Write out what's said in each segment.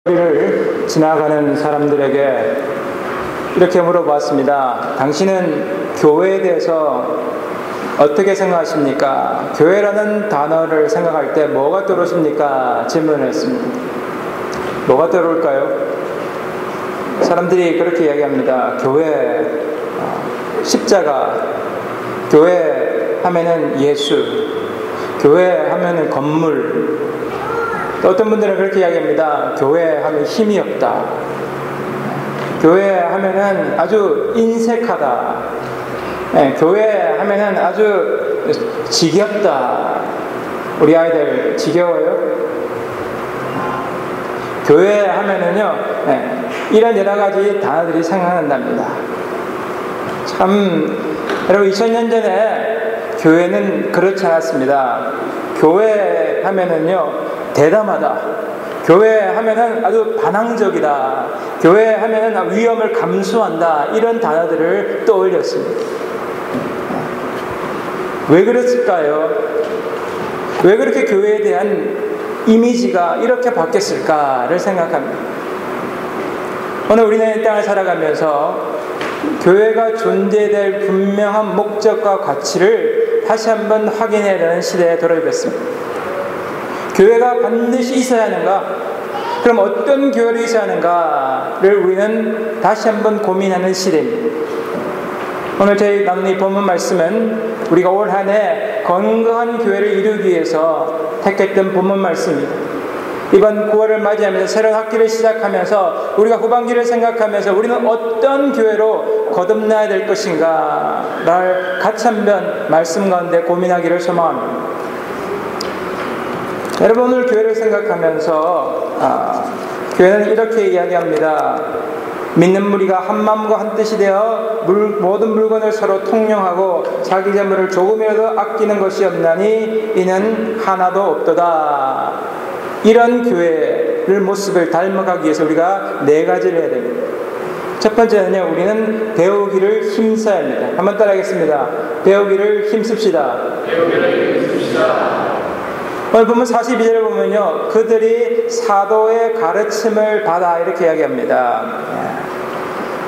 거리를 지나가는 사람들에게 이렇게 물어봤습니다. 당신은 교회에 대해서 어떻게 생각하십니까? 교회라는 단어를 생각할 때 뭐가 떠오르십니까? 질문을 했습니다. 뭐가 떠오를까요? 사람들이 그렇게 이야기합니다. 교회, 십자가, 교회 하면은 예수, 교회 하면은 건물. 또 어떤 분들은 그렇게 이야기합니다. 교회 하면 힘이 없다. 교회 하면은 아주 인색하다. 교회 하면은 아주 지겹다. 우리 아이들 지겨워요? 교회 하면은요, 이런 여러 가지 단어들이 생각난답니다. 참, 여러분 2000년 전에 교회는 그렇지 않았습니다. 교회 하면은요, 대담하다. 교회 하면은 아주 반항적이다. 교회 하면은 위험을 감수한다. 이런 단어들을 떠올렸습니다. 왜 그랬을까요? 왜 그렇게 교회에 대한 이미지가 이렇게 바뀌었을까를 생각합니다. 오늘 우리는 이 땅을 살아가면서 교회가 존재될 분명한 목적과 가치를 다시 한번 확인해야 되는 시대에 돌아오겠습니다. 교회가 반드시 있어야 하는가? 그럼 어떤 교회를 있어야 하는가를 우리는 다시 한번 고민하는 시대입니다. 오늘 저희 나누는 이 본문 말씀은 우리가 올 한 해 건강한 교회를 이루기 위해서 택했던 본문 말씀입니다. 이번 9월을 맞이하면서 새로운 학기를 시작하면서 우리가 후반기를 생각하면서 우리는 어떤 교회로 거듭나야 될 것인가를 같이 한번 말씀 가운데 고민하기를 소망합니다. 여러분 오늘 교회를 생각하면서 교회는 이렇게 이야기합니다. 믿는 무리가 한 마음과 한 뜻이 되어 모든 물건을 서로 통용하고 자기 재물을 조금이라도 아끼는 것이 없나니 이는 하나도 없도다. 이런 교회를 모습을 닮아가기 위해서 우리가 네 가지를 해야 됩니다. 첫 번째는요, 우리는 배우기를 힘써야 합니다. 한번 따라하겠습니다. 배우기를 힘씁시다. 배우기를 힘씁시다. 오늘 보면 42절에 보면요, 그들이 사도의 가르침을 받아 이렇게 이야기합니다.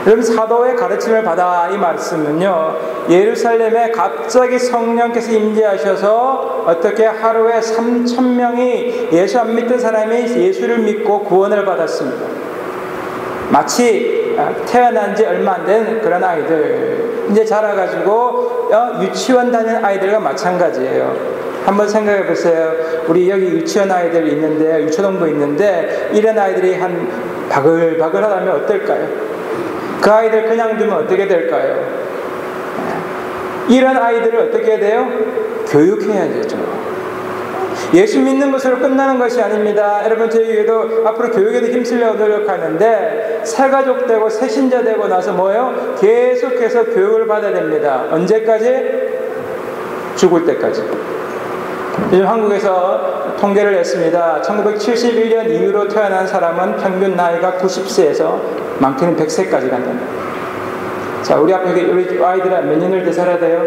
여러분 사도의 가르침을 받아 이 말씀은요, 예루살렘에 갑자기 성령께서 임재하셔서 어떻게 하루에 3,000명이 예수 안 믿던 사람이 예수를 믿고 구원을 받았습니다. 마치 태어난 지 얼마 안 된 그런 아이들, 이제 자라가지고 유치원 다니는 아이들과 마찬가지예요. 한번 생각해 보세요. 우리 여기 유치원 아이들 있는데, 유초등부 있는데, 이런 아이들이 한 바글바글하다면 어떨까요? 그 아이들 그냥 두면 어떻게 될까요? 이런 아이들을 어떻게 해야 돼요? 교육해야 되죠. 예수 믿는 것으로 끝나는 것이 아닙니다. 여러분 저희도 앞으로 교육에도 힘쓰려고 노력하는데 새가족 되고 새신자 되고 나서 뭐예요? 계속해서 교육을 받아야 됩니다. 언제까지? 죽을 때까지. 요즘 한국에서 통계를 냈습니다. 1971년 이후로 태어난 사람은 평균 나이가 90세에서 많게는 100세까지 간답니다. 자, 우리 앞에 우리 아이들은 몇 년을 더 살아야 돼요?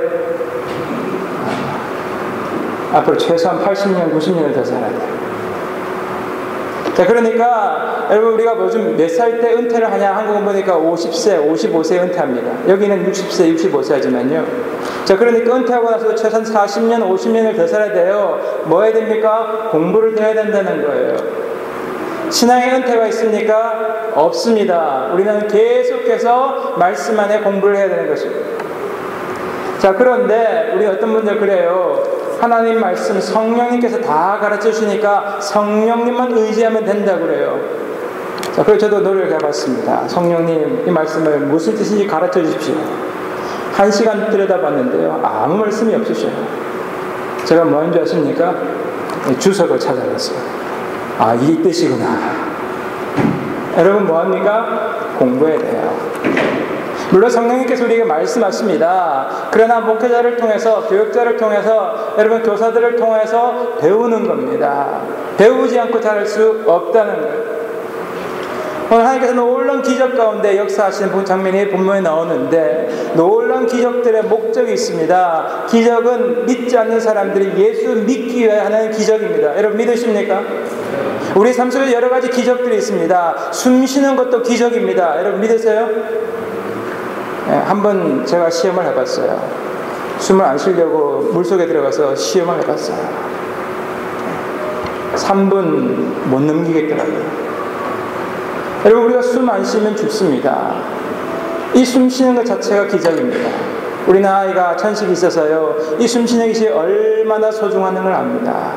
앞으로 최소한 80년, 90년을 더 살아야 돼요. 자, 그러니까 여러분 우리가 요즘 몇 살 때 은퇴를 하냐? 한국은 보니까 50세, 55세 은퇴합니다. 여기는 60세, 65세 하지만요. 자, 그러니까 은퇴하고 나서 최소한 40년, 50년을 더 살아야 돼요. 뭐 해야 됩니까? 공부를 더 해야 된다는 거예요. 신앙의 은퇴가 있습니까? 없습니다. 우리는 계속해서 말씀 안에 공부를 해야 되는 것입니다. 자, 그런데 우리 어떤 분들 그래요. 하나님 말씀 성령님께서 다 가르쳐 주시니까 성령님만 의지하면 된다 그래요. 자, 그래서 저도 노력을 해봤습니다. 성령님 이 말씀을 무슨 뜻인지 가르쳐 주십시오. 1시간 들여다봤는데요, 아무 말씀이 없으셔요. 제가 뭐 하는 줄 아십니까? 주석을 찾아봤어요. 아, 이 뜻이구나. 여러분 뭐합니까? 공부해야 돼요. 물론 성령님께서 우리에게 말씀하십니다. 그러나 목회자를 통해서, 교육자를 통해서, 여러분 교사들을 통해서 배우는 겁니다. 배우지 않고 잘할 수 없다는 거예요. 오늘 하나님께서 놀라운 기적 가운데 역사하시는 장면이 본문에 나오는데, 놀라운 기적들의 목적이 있습니다. 기적은 믿지 않는 사람들이 예수 믿기 위해 하는 기적입니다. 여러분 믿으십니까? 우리 삶 속에 여러 가지 기적들이 있습니다. 숨 쉬는 것도 기적입니다. 여러분 믿으세요? 한번 제가 시험을 해봤어요. 숨을 안 쉬려고 물속에 들어가서 시험을 해봤어요. 3분 못 넘기겠더라고요. 여러분 우리가 숨 안 쉬면 죽습니다. 이 숨 쉬는 것 자체가 기적입니다. 우리 아이가 천식이 있어서요, 이 숨 쉬는 것이 얼마나 소중한 걸 압니다.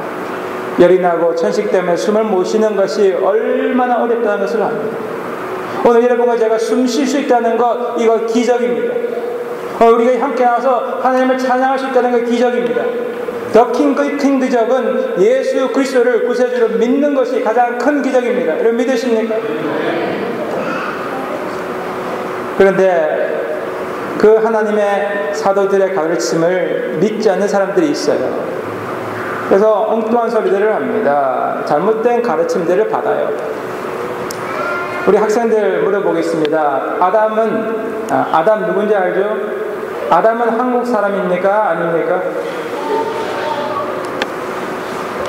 열이 나고 천식 때문에 숨을 못 쉬는 것이 얼마나 어렵다는 것을 압니다. 오늘 여러분과 제가 숨 쉴 수 있다는 것, 이거 기적입니다. 우리가 함께 나와서 하나님을 찬양할 수 있다는 것 기적입니다. 더 큰 기적은 예수 그리스도를 구세주로 믿는 것이 가장 큰 기적입니다. 여러분 믿으십니까? 그런데 그 하나님의 사도들의 가르침을 믿지 않는 사람들이 있어요. 그래서 엉뚱한 소리들을 합니다. 잘못된 가르침들을 받아요. 우리 학생들 물어보겠습니다. 아담 누군지 알죠? 아담은 한국 사람입니까? 아닙니까?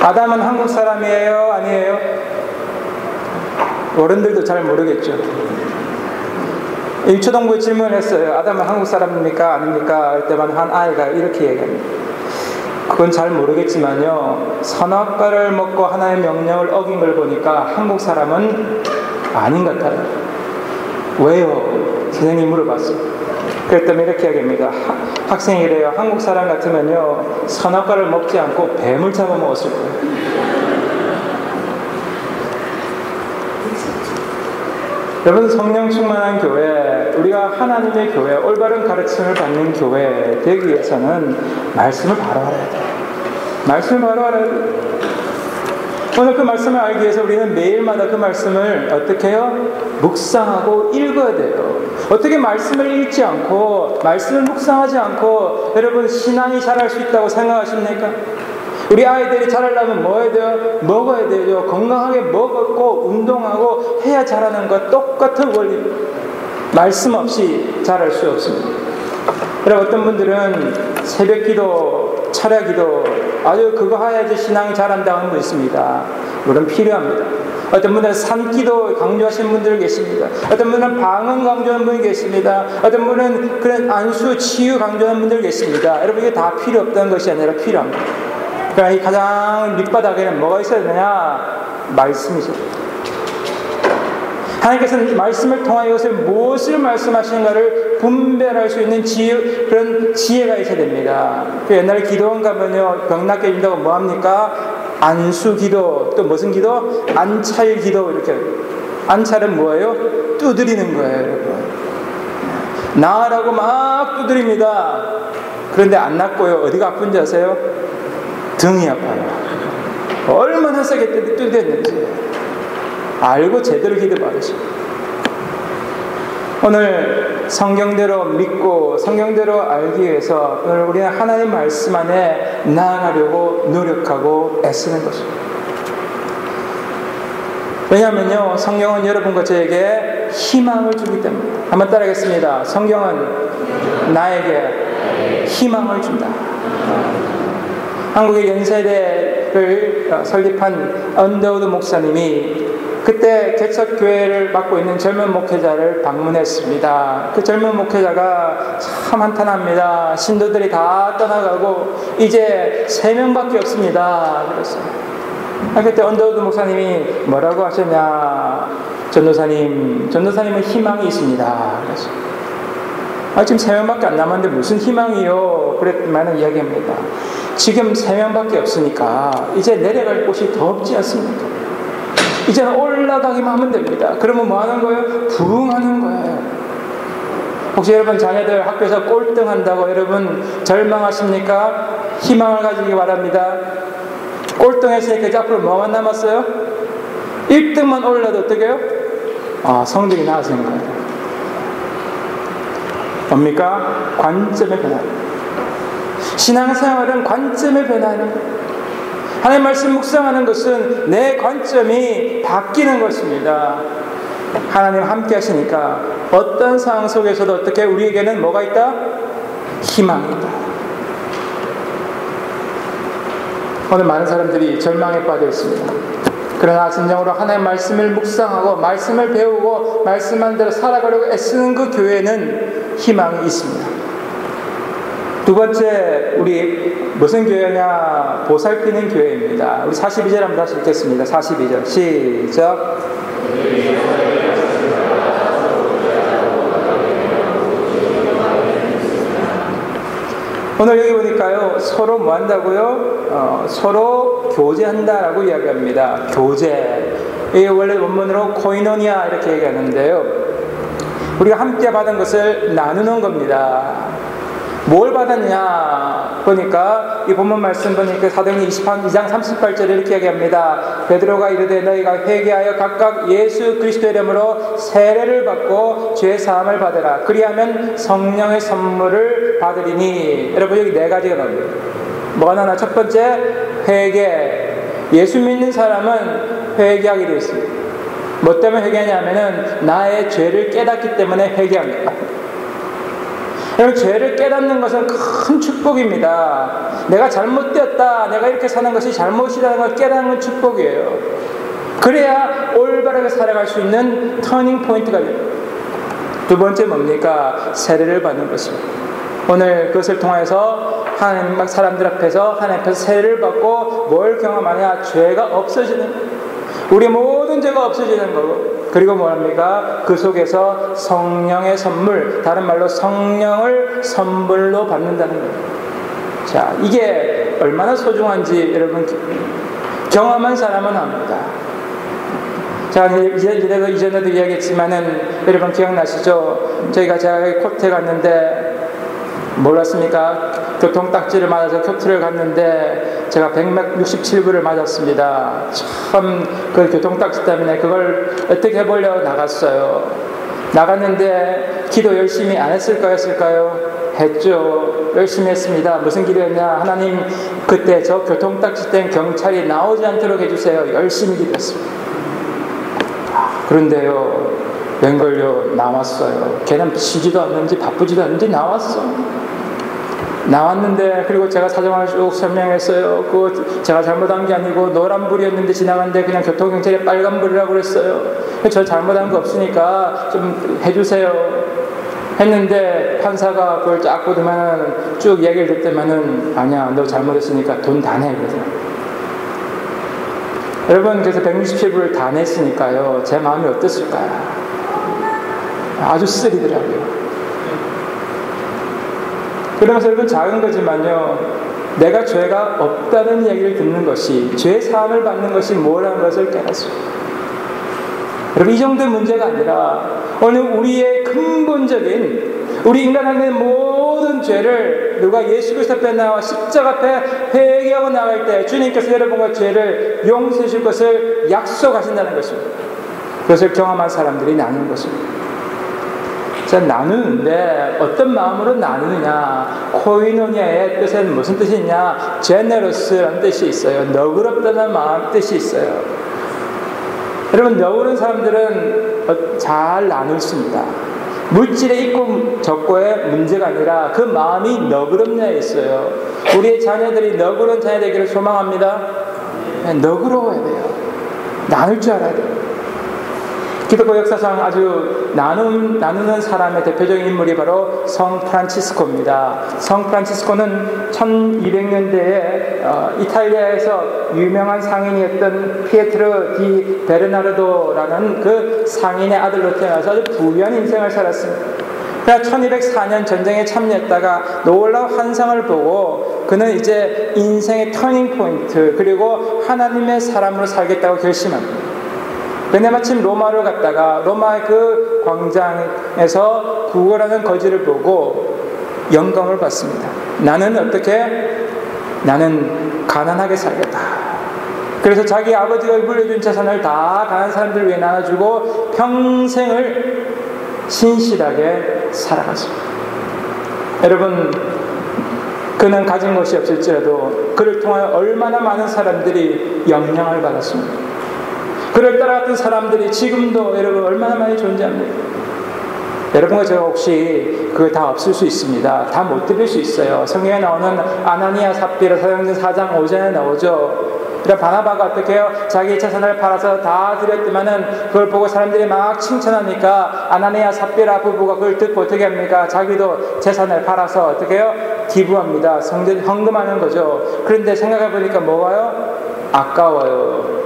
아담은 한국 사람이에요? 아니에요? 어른들도 잘 모르겠죠. 유초등부에 질문을 했어요. 아담은 한국 사람입니까? 아닙니까? 할 때만 한 아이가 이렇게 얘기합니다. 그건 잘 모르겠지만요, 선악과를 먹고 하나님의 명령을 어긴 걸 보니까 한국 사람은 아닌 것 같아요. 왜요? 선생님이 물어봤어요. 그랬더니 이렇게 얘기합니다. 학생이래요. 한국 사람 같으면요, 선악과를 먹지 않고 뱀을 잡아먹었을 거예요. 여러분, 성령 충만한 교회, 우리가 하나님의 교회, 올바른 가르침을 받는 교회 되기 위해서는 말씀을 바로 알아야 돼요. 말씀을 바로 알아야 돼요. 오늘 그 말씀을 알기 위해서 우리는 매일마다 그 말씀을 어떻게 해요? 묵상하고 읽어야 돼요. 어떻게 말씀을 읽지 않고, 말씀을 묵상하지 않고 여러분 신앙이 자랄 수 있다고 생각하십니까? 우리 아이들이 자라려면 뭐 해야 돼요? 먹어야 되죠. 건강하게 먹고 운동하고 해야 자라는 것 똑같은 원리. 말씀 없이 자랄 수 없습니다. 그리고 어떤 분들은 새벽 기도, 철야 기도, 아주 그거 해야지 신앙이 자란다고 하는 분 있습니다. 물론 필요합니다. 어떤 분들은 산기도 강조하시는 분들 계십니다. 어떤 분은 방언 강조하는 분이 계십니다. 어떤 분은 그런 안수, 치유 강조하는 분들 계십니다. 여러분 이게 다 필요 없다는 것이 아니라 필요합니다. 그러니까 이 가장 밑바닥에는 뭐가 있어야 되냐? 말씀이죠. 하나님께서는 말씀을 통하여 이것을 무엇을 말씀하시는가를 분별할 수 있는 그런 지혜가 있어야 됩니다. 그 옛날에 기도원 가면요, 병 낫게 해준다고 뭐합니까? 안수 기도, 또 무슨 기도? 안찰 기도, 이렇게. 안찰은 뭐예요? 두드리는 거예요, 여러분. 나으라고 막 두드립니다. 그런데 안 낫고요. 어디가 아픈지 아세요? 등이 아파요. 얼마나 세게 두드렸는지 알고 제대로 기도 받으시고, 오늘 성경대로 믿고 성경대로 알기 위해서 오늘 우리는 하나님 말씀 안에 나아가려고 노력하고 애쓰는 것입니다. 왜냐하면요, 성경은 여러분과 저에게 희망을 주기 때문에. 한번 따라하겠습니다. 성경은 나에게 희망을 준다. 한국의 연세대를 설립한 언더우드 목사님이 그때 개척교회를 맡고 있는 젊은 목회자를 방문했습니다. 그 젊은 목회자가 참 한탄합니다. 신도들이 다 떠나가고 이제 3명밖에 없습니다. 그랬어요. 그때 언더우드 목사님이 뭐라고 하셨냐? 전도사님은 희망이 있습니다. 그랬어요. 지금 3명밖에 안 남았는데 무슨 희망이요? 그랬더니 이야기합니다. 지금 3명밖에 없으니까 이제 내려갈 곳이 더 없지 않습니까? 이제는 올라가기만 하면 됩니다. 그러면 뭐 하는 거예요? 부흥하는 거예요. 혹시 여러분 자녀들 학교에서 꼴등한다고 여러분 절망하십니까? 희망을 가지기 바랍니다. 꼴등했으니까 이제 앞으로 뭐만 남았어요? 1등만 올라도 어떻게 해요? 성적이 나아지는 거예요. 뭡니까? 관점의 변화. 신앙생활은 관점의 변화입니다. 하나님 말씀 묵상하는 것은 내 관점이 바뀌는 것입니다. 하나님 함께 하시니까 어떤 상황 속에서도 어떻게 우리에게는 뭐가 있다? 희망이 있다. 오늘 많은 사람들이 절망에 빠져 있습니다. 그러나 진정으로 하나님의 말씀을 묵상하고 말씀을 배우고 말씀한 대로 살아가려고 애쓰는 그 교회는 희망이 있습니다. 두 번째, 우리 무슨 교회냐? 보살피는 교회입니다. 우리 42절 한번 다시 읽겠습니다. 42절 시작. 오늘 여기 보니까요, 서로 뭐 한다고요? 서로 교제한다라고 이야기합니다. 교제. 이 원래 원문으로 코이노니아 이렇게 얘기하는데요. 우리가 함께 받은 것을 나누는 겁니다. 뭘 받았냐 보니까 이 본문 말씀 보니까 사도행전 2장 38절에 이렇게 얘기합니다. 베드로가 이르되 너희가 회개하여 각각 예수 그리스도의 이름으로 세례를 받고 죄 사함을 받으라. 그리하면 성령의 선물을 받으리니. 여러분 여기 네 가지가 나옵니다. 뭐가 하나? 첫 번째, 회개. 예수 믿는 사람은 회개하게 되어 있습니다. 뭐 때문에 회개하냐면은 나의 죄를 깨닫기 때문에 회개합니다. 여러분, 죄를 깨닫는 것은 큰 축복입니다. 내가 잘못되었다, 내가 이렇게 사는 것이 잘못이라는 걸 깨닫는 건 축복이에요. 그래야 올바르게 살아갈 수 있는 터닝 포인트가 됩니다. 두 번째 뭡니까? 세례를 받는 것입니다. 오늘 그것을 통해서 하나님 사람들 앞에서 하나님 앞에서 세례를 받고 뭘 경험하냐? 죄가 없어지는 거예요. 우리 모든 죄가 없어지는 거고, 그리고 뭐합니까? 그 속에서 성령의 선물, 다른 말로 성령을 선물로 받는다는 거예요. 자, 이게 얼마나 소중한지 여러분 경험한 사람은 압니다. 자, 이전에도 이야기했지만은 여러분 기억나시죠? 제가 코트에 갔는데 몰랐습니까? 교통딱지를 맞아서 교토를 갔는데 제가 167불을 맞았습니다. 참 그 교통딱지 때문에 그걸 어떻게 해보려고 나갔어요. 나갔는데 기도 열심히 안 했을까요? 했죠. 열심히 했습니다. 무슨 기도했냐? 하나님, 그때 저 교통딱지 땐 경찰이 나오지 않도록 해주세요. 열심히 기도했습니다. 그런데요, 웬걸요, 나왔어요. 걔는 쉬지도 않는지 바쁘지도 않는지 나왔는데, 그리고 제가 사정을 쭉 설명했어요. 그거 제가 잘못한 게 아니고 노란불이었는데 지나갔는데 그냥 교통경찰이 빨간불이라고 그랬어요. 저 잘못한 거 없으니까 좀 해주세요 했는데, 판사가 그걸 쫙 보더만 쭉 얘기를 듣더만은 아니야, 너 잘못했으니까 돈 다 내 그러더라고요. 여러분, 그래서 167불을 다 냈으니까요, 제 마음이 어땠을까요? 아주 쓰리더라고요. 그러면서 여러분, 작은 거지만요, 내가 죄가 없다는 얘기를 듣는 것이, 죄 사함을 받는 것이 뭐라는 것을 깨닫습니다. 여러분, 이 정도의 문제가 아니라 오늘 우리의 근본적인, 우리 인간의 모든 죄를 누가 예수 그리스도 앞에 나와 십자가 앞에 회개하고 나갈 때 주님께서 여러분과 죄를 용서해 줄 것을 약속하신다는 것입니다. 그것을 경험한 사람들이 나누는 것입니다. 자, 나누는데 어떤 마음으로 나누느냐? 코이노니아의 뜻은 무슨 뜻이 있냐? 제네러스라는 뜻이 있어요. 너그럽다는 마음 뜻이 있어요. 여러분, 너그러운 사람들은 잘 나눌습니다. 물질에 있고 적고의 문제가 아니라 그 마음이 너그럽냐에 있어요. 우리의 자녀들이 너그러운 자녀 되기를 소망합니다. 너그러워야 돼요. 나눌 줄 알아야 돼요. 기독교 역사상 아주 나누는 사람의 대표적인 인물이 바로 성 프란치스코입니다. 성 프란치스코는 1200년대에 이탈리아에서 유명한 상인이었던 피에트로 디 베르나르도라는 그 상인의 아들로 태어나서 아주 부유한 인생을 살았습니다. 그러나 1204년 전쟁에 참여했다가 놀라운 환상을 보고 그는 이제 인생의 터닝 포인트, 그리고 하나님의 사람으로 살겠다고 결심합니다. 근데 마침 로마로 갔다가 로마의 그 광장에서 구걸하는 거지를 보고 영감을 받습니다. 나는 가난하게 살겠다. 그래서 자기 아버지가 물려준 재산을 다 가난한 사람들 위해 나눠주고 평생을 신실하게 살아갔습니다. 여러분, 그는 가진 것이 없을지라도 그를 통하여 얼마나 많은 사람들이 영향을 받았습니다. 그를 따라갔던 사람들이 지금도 여러분 얼마나 많이 존재합니까? 여러분과 제가 혹시 그거 다 없을 수 있습니다. 다 못 드릴 수 있어요. 성경에 나오는 아나니아 삽비라 사도행전 4장 5절에 나오죠. 그러니까 바나바가 어떻게 해요? 자기 재산을 팔아서 다 드렸지만은 그걸 보고 사람들이 막 칭찬하니까 아나니아 삽비라 부부가 그걸 듣고 어떻게 합니까? 자기도 재산을 팔아서 어떻게 해요? 기부합니다. 성전 헌금하는 거죠. 그런데 생각해 보니까 뭐가요? 아까워요.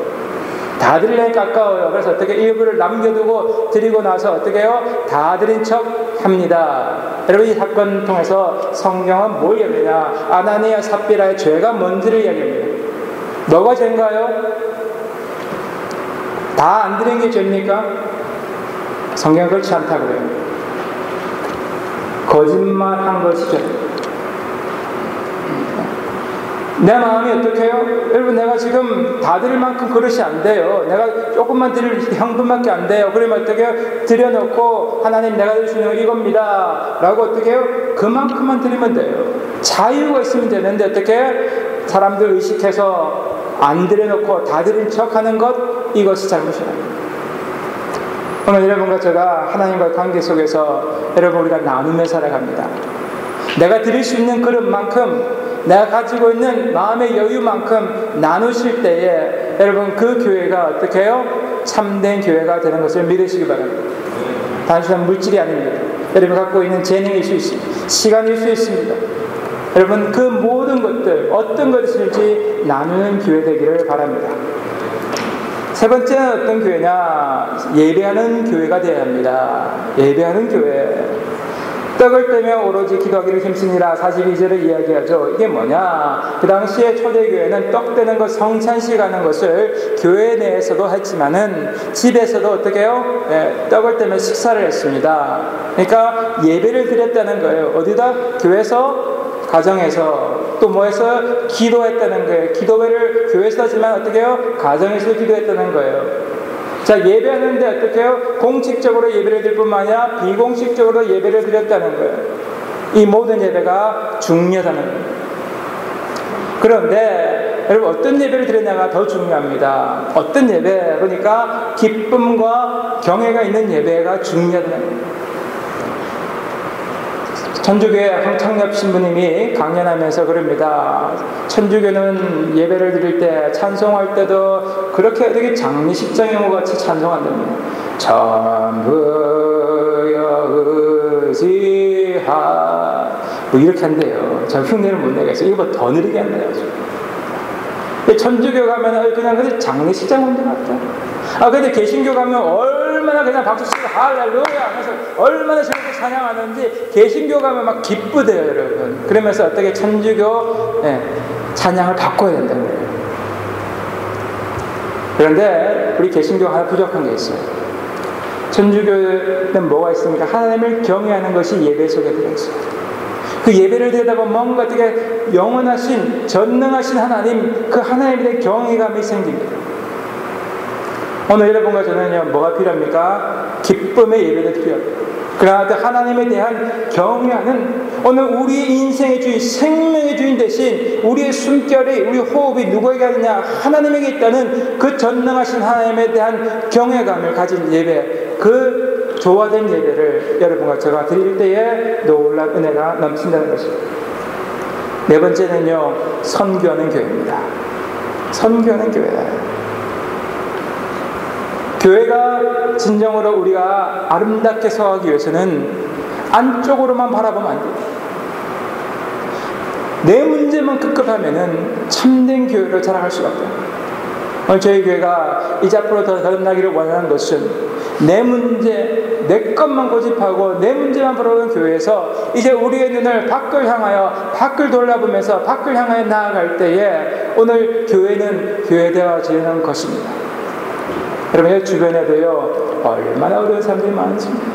다 드리려니까 아까워요. 그래서 어떻게 일부를 남겨두고 드리고 나서 어떻게 해요? 다 드린 척 합니다. 여러분, 이 사건 통해서 성경은 뭘 이야기하냐? 아나니아 삽비라의 죄가 뭔지를 이야기합니다. 뭐가 죄인가요? 다 안 드린 게 죄입니까? 성경은 그렇지 않다 그래요. 거짓말한 것이 죄입니다. 내 마음이 어떻게 해요? 여러분, 내가 지금 다 드릴 만큼 그릇이 안 돼요. 내가 조금만 드릴 형편밖에 안 돼요. 그러면 어떻게 해요? 드려놓고 하나님 내가 드릴 수 있는 건 이겁니다 라고 어떻게 해요? 그만큼만 드리면 돼요. 자유가 있으면 되는데 어떻게 해요? 사람들 의식해서 안 드려놓고 다 드린 척하는 것, 이것이 잘못이에요. 오늘 여러분과 제가 하나님과의 관계 속에서 여러분, 우리가 나눔에 살아갑니다. 내가 드릴 수 있는 그릇만큼, 내가 가지고 있는 마음의 여유만큼 나누실 때에 여러분, 그 교회가 어떻게 해요? 참된 교회가 되는 것을 믿으시기 바랍니다. 단순한 물질이 아닙니다. 여러분 갖고 있는 재능일 수 있습니다. 시간일 수 있습니다. 여러분, 그 모든 것들 어떤 것이든지 나누는 교회 되기를 바랍니다. 세 번째는 어떤 교회냐? 예배하는 교회가 되어야 합니다. 예배하는 교회. 떡을 떼며 오로지 기도하기를 힘쓰니라 42절을 이야기하죠. 이게 뭐냐? 그 당시에 초대교회는 떡 떼는 것, 성찬식 하는 것을 교회 내에서도 했지만은 집에서도 어떻게 해요? 떡을 떼며 식사를 했습니다. 그러니까 예배를 드렸다는 거예요. 어디다? 교회에서, 가정에서, 또 뭐해서? 기도했다는 거예요. 기도회를 교회에서 하지만 어떻게 해요? 가정에서 기도했다는 거예요. 자, 예배하는데 어떻게 해요? 공식적으로 예배를 드릴 뿐만 아니라 비공식적으로 예배를 드렸다는 거예요. 이 모든 예배가 중요하다는 거예요. 그런데 여러분, 어떤 예배를 드렸냐가 더 중요합니다. 어떤 예배? 그러니까 기쁨과 경외가 있는 예배가 중요하다는 거예요. 천주교의 황창엽 신부님이 강연하면서 그럽니다. 천주교는 예배를 드릴 때, 찬송할 때도 그렇게 되게 장례식장의 같이 찬송한답니다. 전부여 의지하, 뭐 이렇게 한대요. 저 흉내를 못 내겠어요. 이거 더 느리게 한대요. 천주교 가면 그냥 장례식장 온 것 같다. 근데 개신교 가면 얼마나 그냥 박수치고 할렐루야 하면서 얼마나 저렇게 찬양하는지, 개신교 가면 막 기쁘대요, 여러분. 그러면서 어떻게 천주교 찬양을 바꿔야 된다는 거예요. 그런데 우리 개신교가 하나 부족한 게 있어요. 천주교는 뭐가 있습니까? 하나님을 경외하는 것이 예배 속에 들어있어요. 그 예배를 드리다 보면 뭔가 어떻게 영원하신, 전능하신 하나님, 그 하나님에 대한 경외감이 생깁니다. 오늘 여러분과 저는요, 뭐가 필요합니까? 기쁨의 예배를 드려요. 그러나 하나님에 대한 경외하는, 오늘 우리의 인생의 주인, 생명의 주인 대신 우리의 숨결이, 우리 호흡이 누구에게 하느냐? 하나님에게 있다는 그 전능하신 하나님에 대한 경외감을 가진 예배, 그 조화된 예배를 여러분과 제가 드릴 때에 놀라운 은혜가 넘친다는 것입니다. 네 번째는요, 선교하는 교회입니다. 선교하는 교회예요. 교회가 진정으로 우리가 아름답게 서하기 위해서는 안쪽으로만 바라보면 안 돼요. 내 문제만 급급하면은 참된 교회를 자랑할 수가 없어요. 오늘 저희 교회가 이제 앞으로 더 거듭나기를 원하는 것은 내 문제, 내 것만 고집하고 내 문제만 바라보는 교회에서 이제 우리의 눈을 밖을 향하여, 밖을 돌아보면서 밖을 향하여 나아갈 때에 오늘 교회는 교회되어지는 것입니다. 여러분, 주변에도요, 얼마나 어려운 사람들이 많습니다.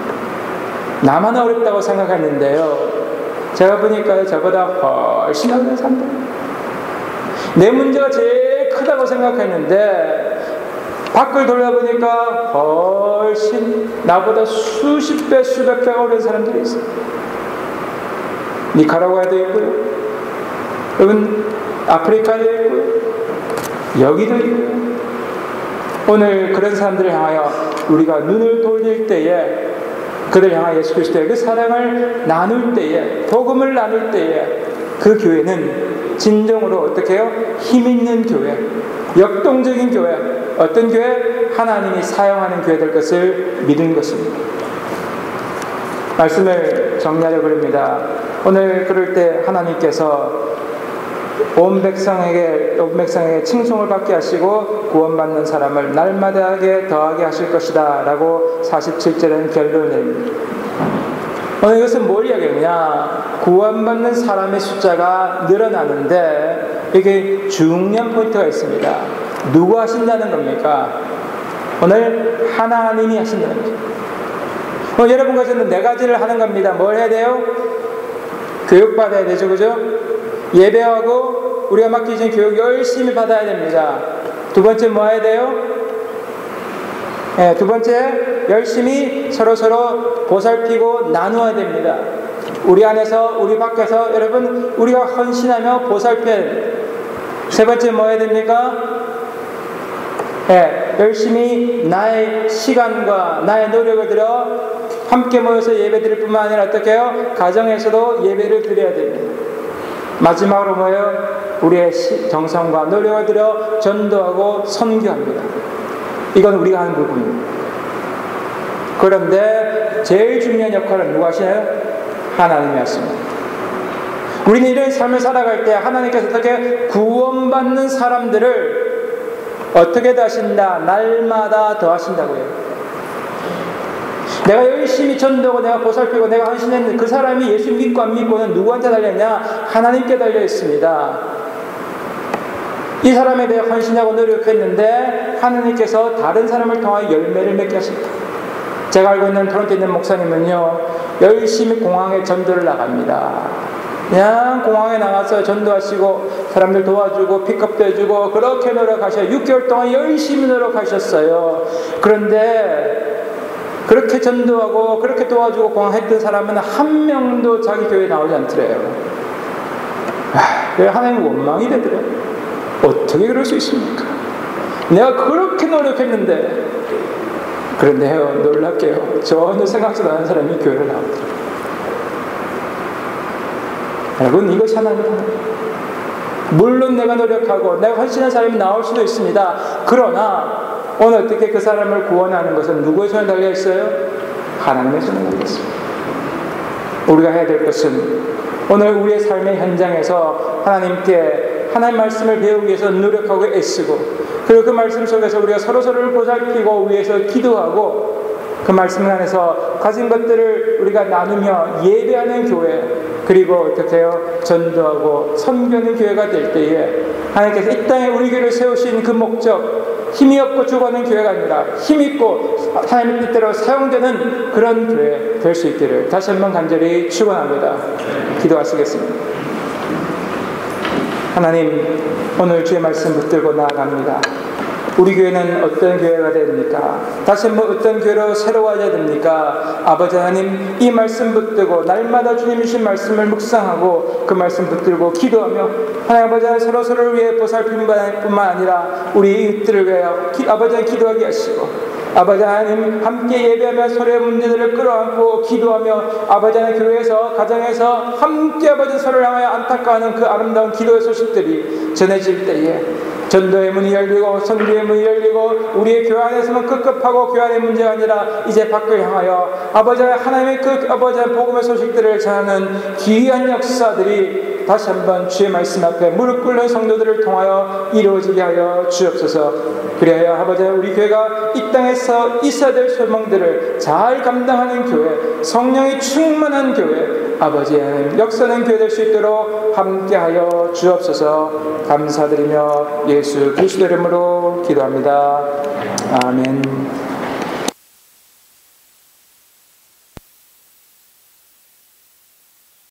나만 어렵다고 생각했는데요, 제가 보니까 저보다 훨씬 어려운 사람들, 내 문제가 제일 크다고 생각했는데 밖을 돌아보니까 훨씬 나보다 수십 배, 수백 배 어려운 사람들이 있어요. 니카라과에도 있고요, 여러분 아프리카에도 있고요, 여기도 있고요. 오늘 그런 사람들을 향하여 우리가 눈을 돌릴 때에, 그들 향하여 예수 그리스도의 그 사랑을 나눌 때에, 복음을 나눌 때에 그 교회는 진정으로 어떻게 해요? 힘있는 교회, 역동적인 교회, 어떤 교회? 하나님이 사용하는 교회 될 것을 믿은 것입니다. 말씀을 정리하려고 합니다. 오늘 그럴 때 하나님께서 온 백성에게 칭송을 받게 하시고 구원받는 사람을 날마다 더하게 하실 것이다 라고 47절에는 결론을 내립니다. 오늘 이것은 뭘 이야기하느냐? 구원받는 사람의 숫자가 늘어나는데 이게 중요한 포인트가 있습니다. 누가 하신다는 겁니까? 오늘 하나님이 하신다는 거죠. 여러분과 저는 네 가지를 하는 겁니다. 뭘 해야 돼요? 교육받아야 되죠, 그죠? 예배하고 우리가 맡기신 교육 열심히 받아야 됩니다. 두 번째 뭐 해야 돼요? 두 번째 열심히 서로 보살피고 나누어야 됩니다. 우리 안에서 우리 밖에서 여러분 우리가 헌신하며 보살펴야 됩니다. 세 번째 뭐 해야 됩니까? 열심히 나의 시간과 나의 노력을 들여 함께 모여서 예배 드릴 뿐만 아니라 어떻게 해요? 가정에서도 예배를 드려야 됩니다. 마지막으로 뭐예요? 우리의 정성과 노력을 들여 전도하고 선교합니다. 이건 우리가 하는 부분입니다. 그런데 제일 중요한 역할은 누가 하시나요? 하나님이 하십니다. 우리는 이런 삶을 살아갈 때 하나님께서 어떻게 구원받는 사람들을 어떻게 더하신다? 날마다 더하신다고요. 내가 열심히 전도하고 내가 보살피고 내가 헌신했는데 그 사람이 예수 믿고 안 믿고는 누구한테 달려있냐? 하나님께 달려있습니다. 이 사람에 대해 헌신하고 노력했는데 하나님께서 다른 사람을 통하여 열매를 맺게 하십니다. 제가 알고 있는 토론토에 있는 목사님은요, 열심히 공항에 전도를 나갑니다. 그냥 공항에 나가서 전도하시고 사람들 도와주고 픽업도 해주고 그렇게 노력하셔요. 6개월 동안 열심히 노력하셨어요. 그런데 그렇게 전도하고 그렇게 도와주고 공항했던 사람은 한 명도 자기 교회에 나오지 않더래요. 하나님 원망이 되더래요. 어떻게 그럴 수 있습니까? 내가 그렇게 노력했는데. 그런데요, 놀랍게요, 전혀 생각지도 않은 사람이 교회를 나오더라고요. 여러분, 이것이 하나님의 하나님. 물론 내가 노력하고 내가 헌신한 사람이 나올 수도 있습니다. 그러나 오늘 어떻게 그 사람을 구원하는 것은 누구의 손에 달려있어요? 하나님의 손에 달려있습니다. 우리가 해야 될 것은 오늘 우리의 삶의 현장에서 하나님 말씀을 배우기 위해서 노력하고 애쓰고, 그리고 그 말씀 속에서 우리가 서로서로를 보살피고 위해서 기도하고, 그 말씀 안에서 가진 것들을 우리가 나누며 예배하는 교회, 그리고 어떻게 해요? 전도하고 선교하는 교회가 될 때에 하나님께서 이 땅에 우리 교회를 세우신 그 목적, 힘이 없고 죽어가는 교회가 아니라 힘 있고 하나님의 뜻대로 사용되는 그런 교회 될 수 있기를 다시 한번 간절히 축원합니다. 기도하시겠습니다. 하나님, 오늘 주의 말씀 붙들고 나아갑니다. 우리 교회는 어떤 교회가 됩니까? 다시 한번 어떤 교회로 새로워져야 됩니까? 아버지 하나님, 이 말씀 붙들고 날마다 주님 주신 말씀을 묵상하고 그 말씀 붙들고 기도하며 하나님 아버지 하나님 서로서로를 위해 보살핌뿐만 아니라 우리 이웃들을 위하여 아버지 하나님 기도하게 하시고, 아버지 하나님 함께 예배하며 서로의 문제들을 끌어안고 기도하며 아버지 하나님 교회에서 가정에서 함께 아버지 서로를 향하여 안타까워하는 그 아름다운 기도의 소식들이 전해질 때에 전도의 문이 열리고 선교의 문이 열리고 우리의 교회 안에서만 급급하고 교회 안의 문제가 아니라 이제 밖을 향하여 아버지 하나님의 그 아버지 복음의 소식들을 전하는 귀한 역사들이 다시 한번 주의 말씀 앞에 무릎 꿇는 성도들을 통하여 이루어지게 하여 주옵소서. 그래야 아버지 우리 교회가 이 땅에서 있어야 될 소망들을 잘 감당하는 교회, 성령이 충만한 교회, 아버지 하나님 역사는 교회 될 수 있도록 함께하여 주옵소서. 감사드리며 예수 그리스도 이름으로 기도합니다. 아멘.